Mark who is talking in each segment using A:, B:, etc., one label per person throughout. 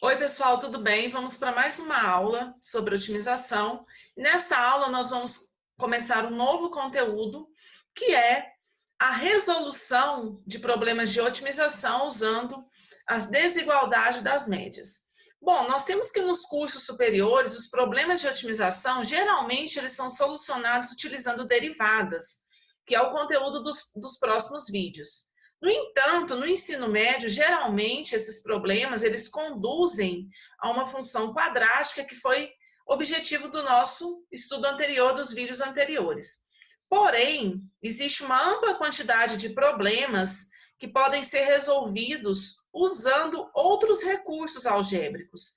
A: Oi, pessoal, tudo bem? Vamos para mais uma aula sobre otimização. Nesta aula, nós vamos começar um novo conteúdo, que é a resolução de problemas de otimização usando as desigualdades das médias. Bom, nós temos que nos cursos superiores, os problemas de otimização, geralmente, eles são solucionados utilizando derivadas, que é o conteúdo dos próximos vídeos. No entanto, no ensino médio, geralmente, esses problemas, eles conduzem a uma função quadrática, que foi objetivo do nosso estudo anterior, dos vídeos anteriores. Porém, existe uma ampla quantidade de problemas que podem ser resolvidos usando outros recursos algébricos,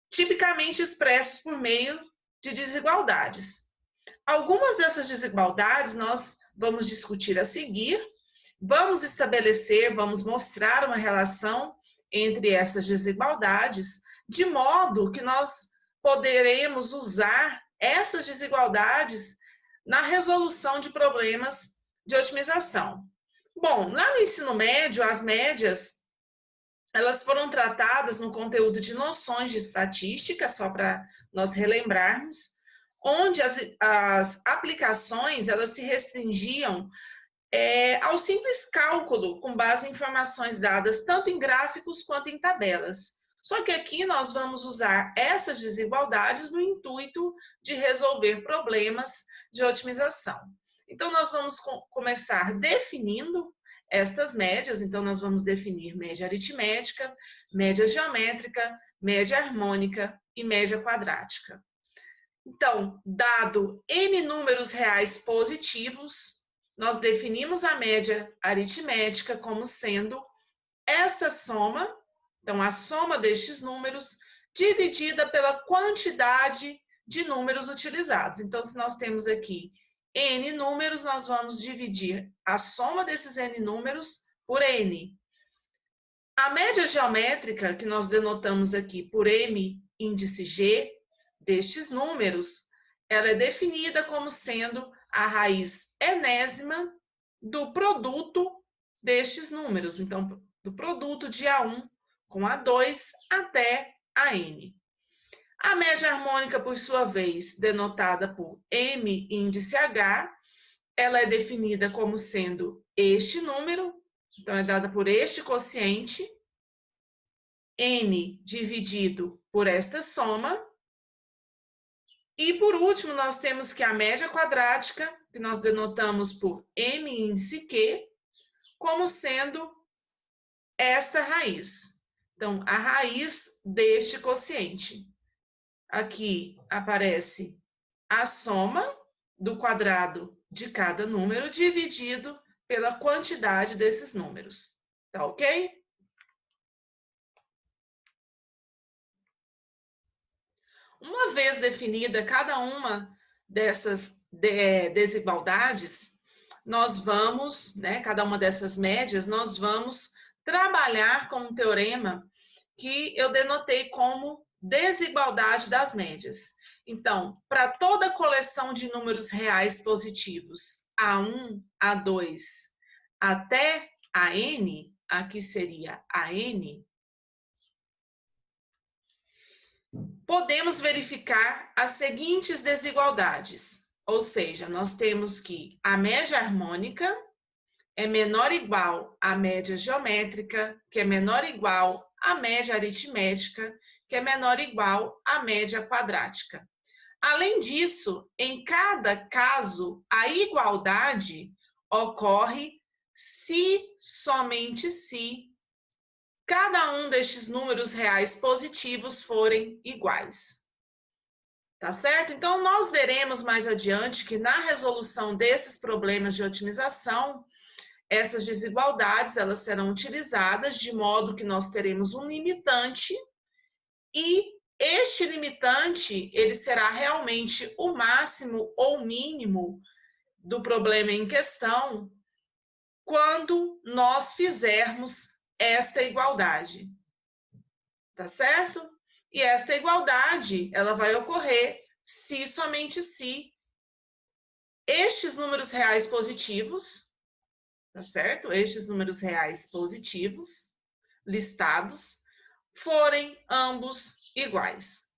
A: tipicamente expressos por meio de desigualdades. Algumas dessas desigualdades nós vamos discutir a seguir. Vamos estabelecer, vamos mostrar uma relação entre essas desigualdades, de modo que nós poderemos usar essas desigualdades na resolução de problemas de otimização. Bom, lá no ensino médio, as médias, elas foram tratadas no conteúdo de noções de estatística, só para nós relembrarmos, onde as aplicações, elas se restringiam ao simples cálculo com base em informações dadas tanto em gráficos quanto em tabelas. Só que aqui nós vamos usar essas desigualdades no intuito de resolver problemas de otimização. Então, nós vamos começar definindo estas médias. Então, nós vamos definir média aritmética, média geométrica, média harmônica e média quadrática. Então, dado N números reais positivos, nós definimos a média aritmética como sendo esta soma, então a soma destes números, dividida pela quantidade de números utilizados. Então, se nós temos aqui N números, nós vamos dividir a soma desses N números por N. A média geométrica, que nós denotamos aqui por M índice G, destes números, ela é definida como sendo a raiz enésima do produto destes números. Então, do produto de A1 com A2 até a N. A média harmônica, por sua vez, denotada por M índice H, ela é definida como sendo este número, então é dada por este quociente, N dividido por esta soma. E, por último, nós temos que a média quadrática, que nós denotamos por M índice Q, como sendo esta raiz. Então, a raiz deste quociente. Aqui aparece a soma do quadrado de cada número dividido pela quantidade desses números. Tá ok? Uma vez definida cada uma dessas desigualdades, nós vamos, cada uma dessas médias, nós vamos trabalhar com um teorema que eu denotei como desigualdade das médias. Então, para toda coleção de números reais positivos, A1, A2, até a N, aqui seria a N, podemos verificar as seguintes desigualdades. Ou seja, nós temos que a média harmônica é menor ou igual à média geométrica, que é menor ou igual à média aritmética, que é menor ou igual à média quadrática. Além disso, em cada caso, a igualdade ocorre se, somente se, cada um destes números reais positivos forem iguais. Tá certo? Então, nós veremos mais adiante que na resolução desses problemas de otimização, essas desigualdades, elas serão utilizadas de modo que nós teremos um limitante e este limitante, ele será realmente o máximo ou mínimo do problema em questão quando nós fizermos esta igualdade. Tá certo? E esta igualdade, ela vai ocorrer se somente se estes números reais positivos, tá certo? Estes números reais positivos listados forem ambos iguais.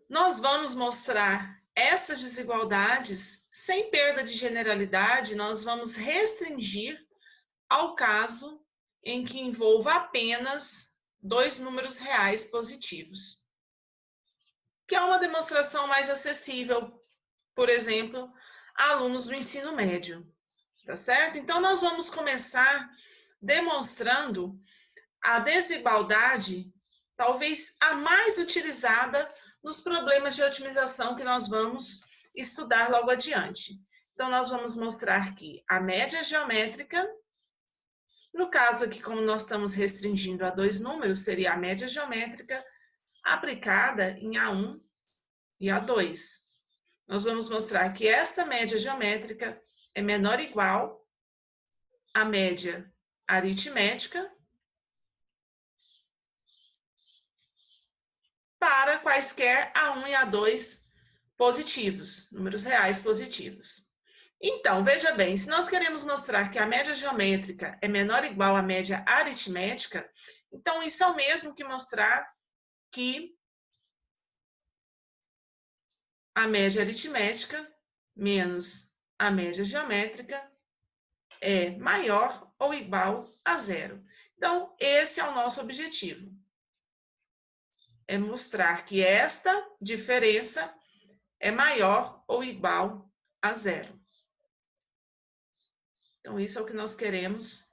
A: Nós vamos mostrar essas desigualdades sem perda de generalidade, nós vamos restringir ao caso em que envolva apenas dois números reais positivos, que é uma demonstração mais acessível, por exemplo, a alunos do ensino médio, tá certo? Então, nós vamos começar demonstrando a desigualdade, talvez a mais utilizada nos problemas de otimização que nós vamos estudar logo adiante. Então, nós vamos mostrar que a média geométrica, no caso aqui, como nós estamos restringindo a dois números, seria a média geométrica aplicada em A1 e A2. Nós vamos mostrar que esta média geométrica é menor ou igual à média aritmética para quaisquer A1 e A2 positivos, números reais positivos. Então, veja bem, se nós queremos mostrar que a média geométrica é menor ou igual à média aritmética, então isso é o mesmo que mostrar que a média aritmética menos a média geométrica é maior ou igual a zero. Então, esse é o nosso objetivo. É mostrar que esta diferença é maior ou igual a zero. Então, isso é o que nós queremos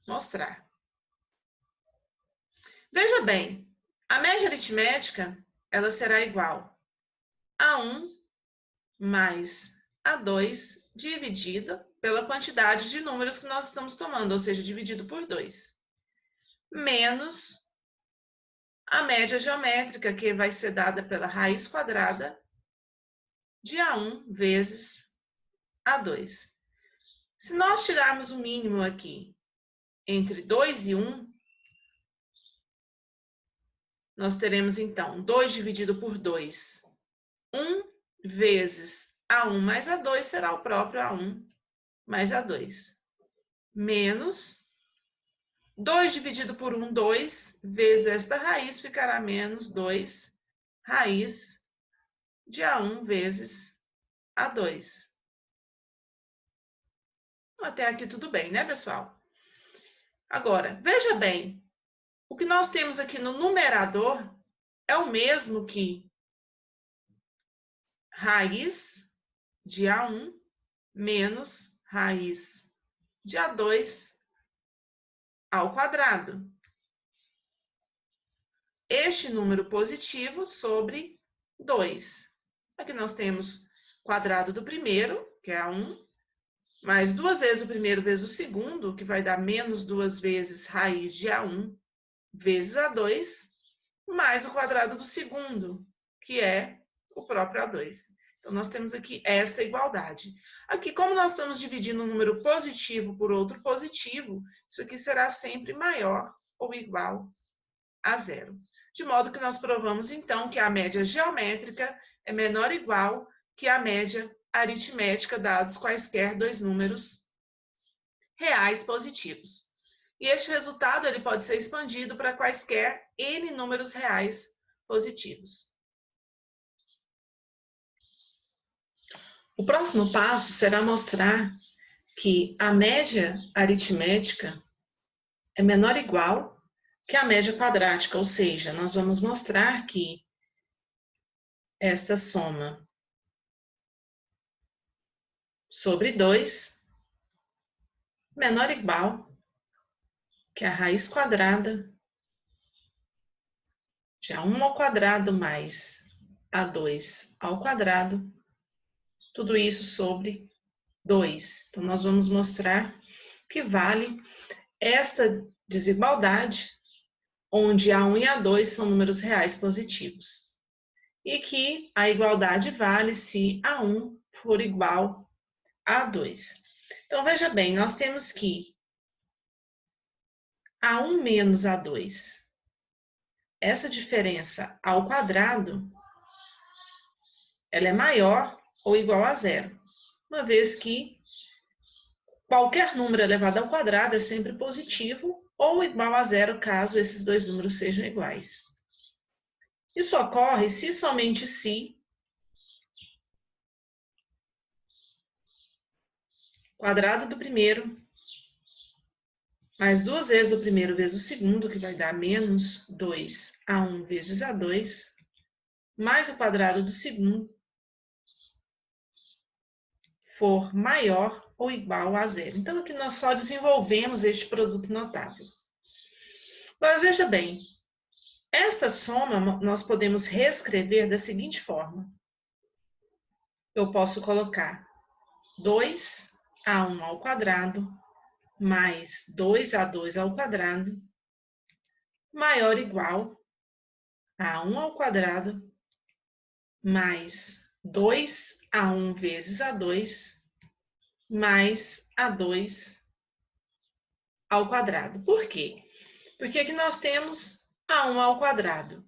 A: mostrar. Veja bem, a média aritmética, ela será igual a 1 mais A2 dividido pela quantidade de números que nós estamos tomando, ou seja, dividido por 2, menos a média geométrica, que vai ser dada pela raiz quadrada de A1 vezes A2. Se nós tirarmos o mínimo aqui entre 2 e 1, nós teremos, então, 2 dividido por 2. 1 vezes A1 mais A2 será o próprio A1 mais A2. Menos 2 dividido por 1, 2, vezes esta raiz, ficará menos 2, raiz de A1 vezes A2. Até aqui tudo bem, né, pessoal? Agora, veja bem, o que nós temos aqui no numerador é o mesmo que raiz de A1 menos raiz de A2 ao quadrado. Este número positivo sobre 2. Aqui nós temos quadrado do primeiro, que é A1, mais 2 vezes o primeiro vezes o segundo, que vai dar menos 2 vezes raiz de A1 vezes A2, mais o quadrado do segundo, que é o próprio A2. Então, nós temos aqui esta igualdade. Aqui, como nós estamos dividindo um número positivo por outro positivo, isso aqui será sempre maior ou igual a zero. De modo que nós provamos, então, que a média geométrica é menor ou igual que a média aritmética, dados quaisquer dois números reais positivos. E este resultado ele pode ser expandido para quaisquer n números reais positivos. O próximo passo será mostrar que a média aritmética é menor ou igual que a média quadrática, ou seja, nós vamos mostrar que esta soma sobre 2 menor ou igual que a raiz quadrada de A1 ao quadrado mais A2 ao quadrado, tudo isso sobre 2. Então, nós vamos mostrar que vale esta desigualdade, onde A1 e A2 são números reais positivos. E que a igualdade vale se A1 for igual a A2. Então, veja bem, nós temos que A1 menos A2, essa diferença ao quadrado, ela é maior ou igual a zero, uma vez que qualquer número elevado ao quadrado é sempre positivo ou igual a zero, caso esses dois números sejam iguais. Isso ocorre se somente se quadrado do primeiro mais duas vezes o primeiro vezes o segundo, que vai dar menos 2A1 vezes A2, mais o quadrado do segundo, for maior ou igual a zero. Então, aqui nós só desenvolvemos este produto notável. Agora, veja bem, esta soma nós podemos reescrever da seguinte forma. Eu posso colocar 2A1 ao quadrado mais 2A2 ao quadrado maior ou igual a 1 ao quadrado mais 2A1 vezes A2 mais A2 ao quadrado. Por quê? Porque aqui nós temos A1 ao quadrado.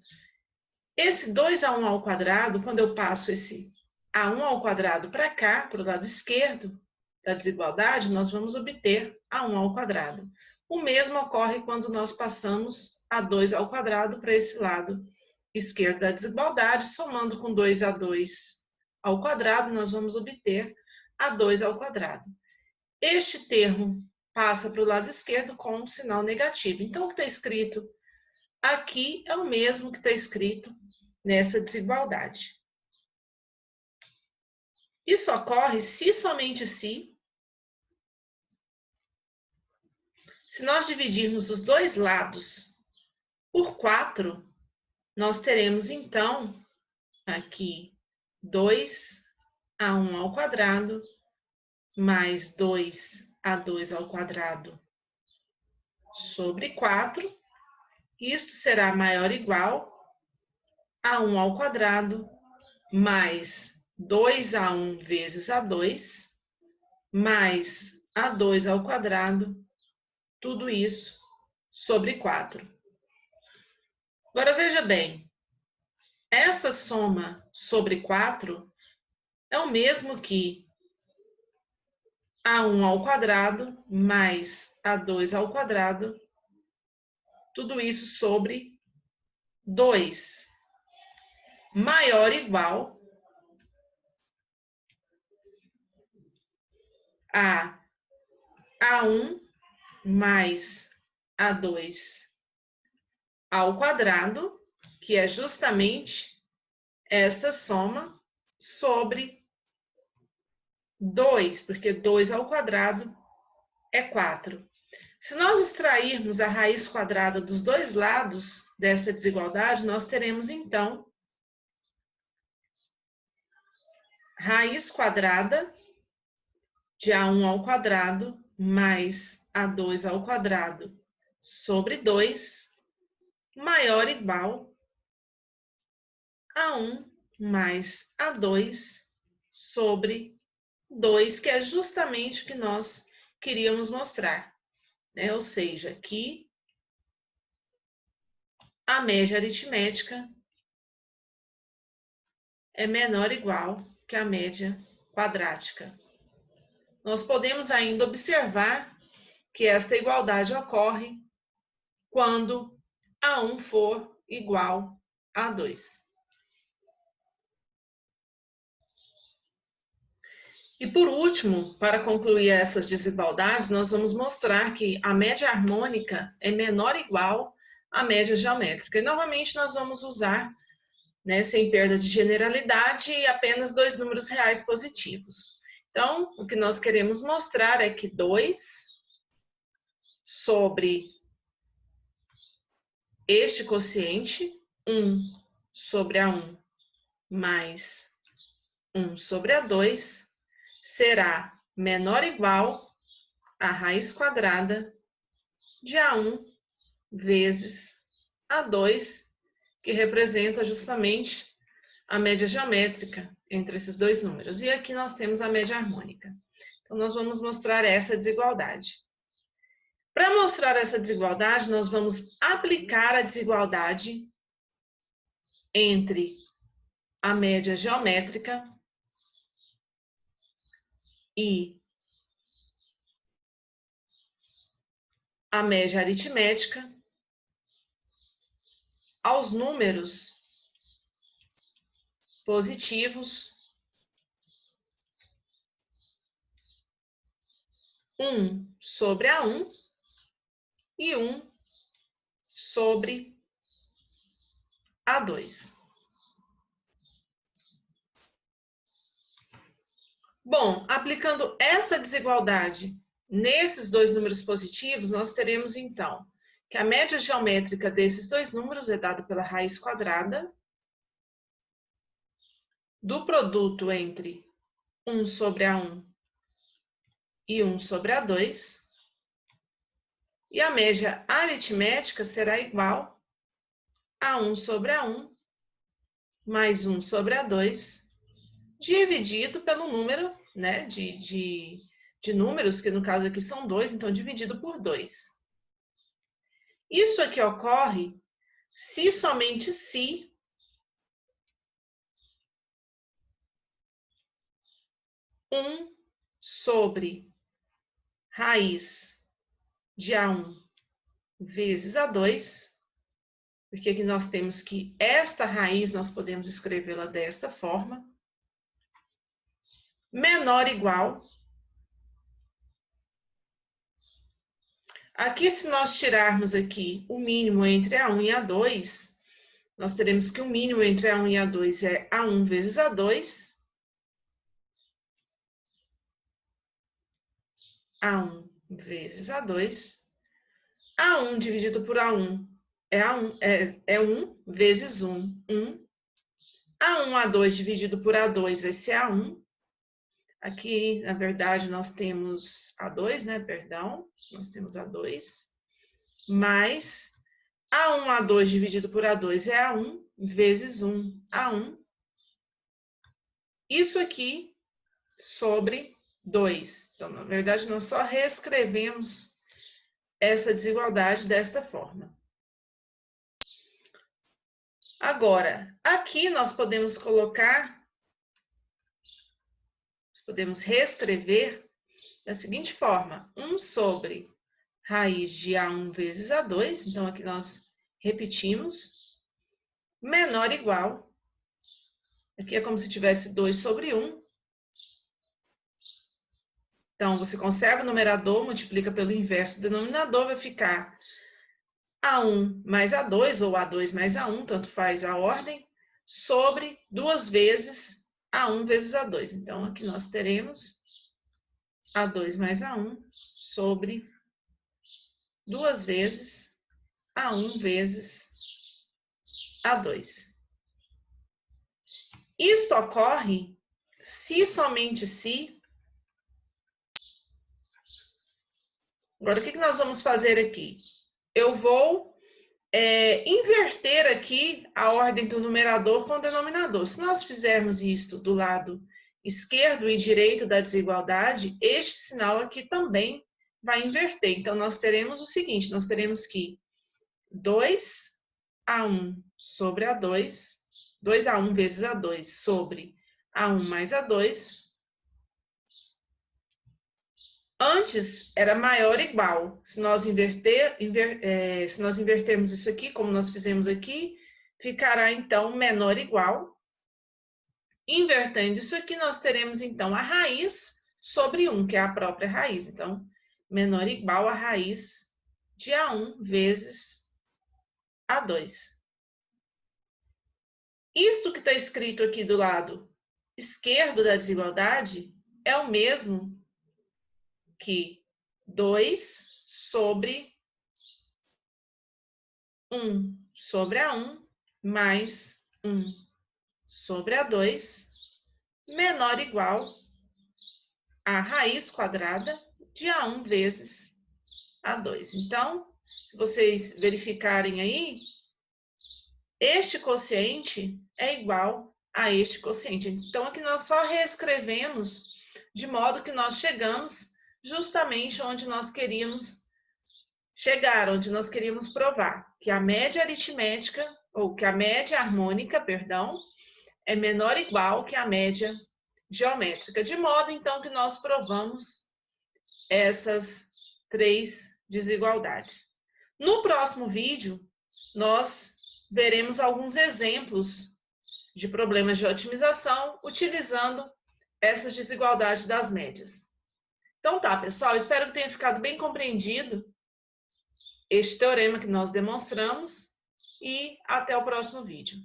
A: Esse 2A1 ao quadrado, quando eu passo esse A1 ao quadrado para cá, para o lado esquerdo da desigualdade, nós vamos obter A1 ao quadrado. O mesmo ocorre quando nós passamos A2 ao quadrado para esse lado esquerdo da desigualdade, somando com 2A2 ao quadrado, nós vamos obter A2 ao quadrado. Este termo passa para o lado esquerdo com um sinal negativo. Então, o que está escrito aqui é o mesmo que está escrito nessa desigualdade. Isso ocorre se somente se nós dividirmos os dois lados por 4, nós teremos, então, aqui 2A1 ao quadrado mais 2A2 ao quadrado sobre 4. Isto será maior ou igual a 1 ao quadrado mais 2A1 vezes A2 mais A2 ao quadrado, tudo isso sobre 4. Agora, veja bem, esta soma sobre 4 é o mesmo que A1 ao quadrado mais A2 ao quadrado, tudo isso sobre 2, maior ou igual a A1 mais A2 ao quadrado, que é justamente essa soma sobre 2, porque 2 ao quadrado é 4. Se nós extrairmos a raiz quadrada dos dois lados dessa desigualdade, nós teremos, então, raiz quadrada de A1 ao quadrado mais A2 ao quadrado sobre 2 maior ou igual a 1 mais A2 sobre 2, que é justamente o que nós queríamos mostrar, né? Ou seja, que a média aritmética é menor ou igual que a média quadrática. Nós podemos ainda observar que esta igualdade ocorre quando A1 for igual a 2. E por último, para concluir essas desigualdades, nós vamos mostrar que a média harmônica é menor ou igual à média geométrica. E novamente nós vamos usar, né, sem perda de generalidade, apenas dois números reais positivos. Então, o que nós queremos mostrar é que 2 sobre este quociente, 1 sobre A1 mais 1 sobre A2, será menor ou igual à raiz quadrada de A1 vezes A2, que representa justamente a média geométrica entre esses dois números. E aqui nós temos a média harmônica. Então, nós vamos mostrar essa desigualdade. Para mostrar essa desigualdade, nós vamos aplicar a desigualdade entre a média geométrica e a média aritmética aos números positivos 1 sobre A1 e 1 sobre A2. Bom, aplicando essa desigualdade nesses dois números positivos, nós teremos, então, que a média geométrica desses dois números é dada pela raiz quadrada do produto entre 1 sobre A1 e 1 sobre A2, e a média aritmética será igual a 1 sobre A1 mais 1 sobre A2, dividido pelo número, né, de números, que no caso aqui são 2, então dividido por 2. Isso aqui ocorre se somente se um sobre raiz de A1 vezes A2, porque aqui nós temos que esta raiz nós podemos escrevê-la desta forma, menor ou igual. Aqui, se nós tirarmos aqui o mínimo entre A1 e A2, nós teremos que o mínimo entre A1 e A2 é A1 vezes A2. A1 vezes A2. A1 dividido por A1 é 1 vezes 1, 1. A1, A2 dividido por A2 vai ser A1. Aqui, na verdade, nós temos A2, né? Perdão, nós temos A2. Mais A1, A2 dividido por A2 é A1 vezes 1, A1. Isso aqui sobre 2. Então, na verdade, nós só reescrevemos essa desigualdade desta forma. Agora, aqui nós podemos reescrever da seguinte forma: 1 sobre raiz de A1 vezes A2, então aqui nós repetimos, menor ou igual, aqui é como se tivesse 2 sobre 1. Então, você conserva o numerador, multiplica pelo inverso do denominador, vai ficar A1 mais A2, ou A2 mais A1, tanto faz a ordem, sobre 2 vezes A1 vezes A2. Então, aqui nós teremos A2 mais A1 sobre 2 vezes A1 vezes A2. Isto ocorre se somente se... Agora, o que nós vamos fazer aqui? Eu vou inverter aqui a ordem do numerador com o denominador. Se nós fizermos isto do lado esquerdo e direito da desigualdade, este sinal aqui também vai inverter. Então, nós teremos o seguinte, nós teremos que 2A1 sobre A2, 2A1 vezes A2 sobre A1 mais A2, antes era maior ou igual. Se nós invertermos isso aqui, como nós fizemos aqui, ficará então menor ou igual. Invertendo isso aqui, nós teremos então a raiz sobre 1, que é a própria raiz. Então, menor ou igual a raiz de A1 vezes A2. Isto que está escrito aqui do lado esquerdo da desigualdade é o mesmo que 2 sobre 1 sobre A1 mais 1 sobre A2 menor ou igual a raiz quadrada de A1 vezes A2. Então, se vocês verificarem aí, este quociente é igual a este quociente. Então, aqui nós só reescrevemos de modo que nós chegamos justamente onde nós queríamos chegar, onde nós queríamos provar que a média aritmética, ou que a média harmônica, perdão, é menor ou igual que a média geométrica, de modo então que nós provamos essas três desigualdades. No próximo vídeo, nós veremos alguns exemplos de problemas de otimização utilizando essas desigualdades das médias. Então tá, pessoal, espero que tenha ficado bem compreendido este teorema que nós demonstramos e até o próximo vídeo.